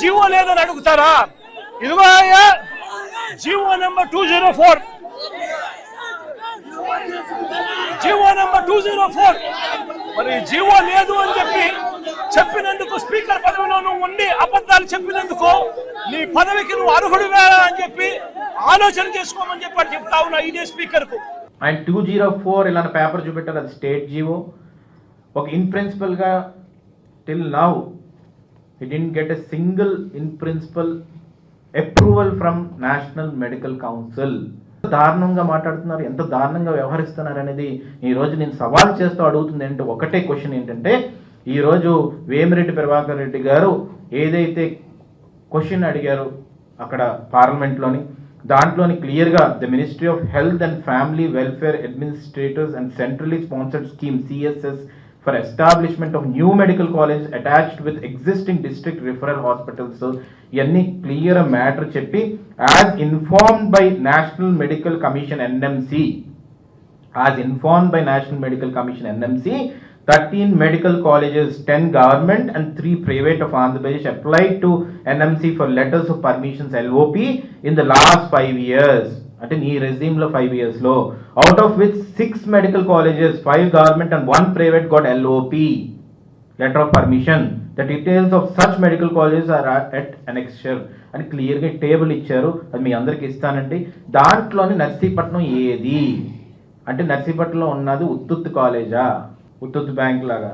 GO లేదని అడుగుతారా? ఇదిగో జీవో నెంబర్ 204, జీవో నెంబర్ 204. మరి జీవో లేదు అని చెప్పినందుకు స్పీకర్ పదవిలో నువ్వు ఉండి అబద్ధాలు చెప్పినందుకు నీ పదవికి నువ్వు అర్హుడివా అని చెప్పి ఆలోచన చేసుకోమని చెప్పి చెప్తా ఉన్నా ఇదే స్పీకర్ కు. ఆయన 204 ఇలాంటి పేపర్ చూపెట్టారు, అది స్టేట్ జీవో. ఒక ఇన్ ప్రిన్సిపల్ గా till now he didn't get a single in principle approval from National Medical Council. దారుణంగా మాట్లాడుతున్నారు, ఎంత దారుణంగా వ్యవహరిస్తున్నారు అనేది ఈ రోజు నేను సవాల్ చేస్తూ అడుగుతుంది. అంటే ఒకటే క్వశ్చన్ ఏంటంటే, ఈరోజు వేమిరెడ్డి ప్రభాకర్ రెడ్డి గారు ఏదైతే క్వశ్చన్ అడిగారు అక్కడ పార్లమెంట్లోని, దాంట్లోని క్లియర్గా the ministry of health and family welfare administrators and centrally sponsored scheme CSS for establishment of new medical college attached with existing district referral hospitals. So ఇవన్నీ క్లియర్ మ్యాటర్ చెప్పి as informed by national medical commission NMC, as informed by National Medical Commission NMC, 13 medical colleges, 10 government and 3 private of Andhra Pradesh applied to NMC for letters of permissions LOP in the last 5 years. అంటే నీ రెజ్యూమ్లో 5 yearsలో, out of which 6 medical colleges, 5 government and 1 private got LOP, letter of permission. The details of such medical colleges are at annexure అని క్లియర్గా table ఇచ్చారు, అది మీ అందరికి ఇస్తానండి. దాంట్లోని నర్సీపట్నం ఏది అంటే, నర్సీపట్నంలో ఉన్నది ఉత్తుత్తు కాలేజా, ఉత్తుత్తు బ్యాంక్ లాగా?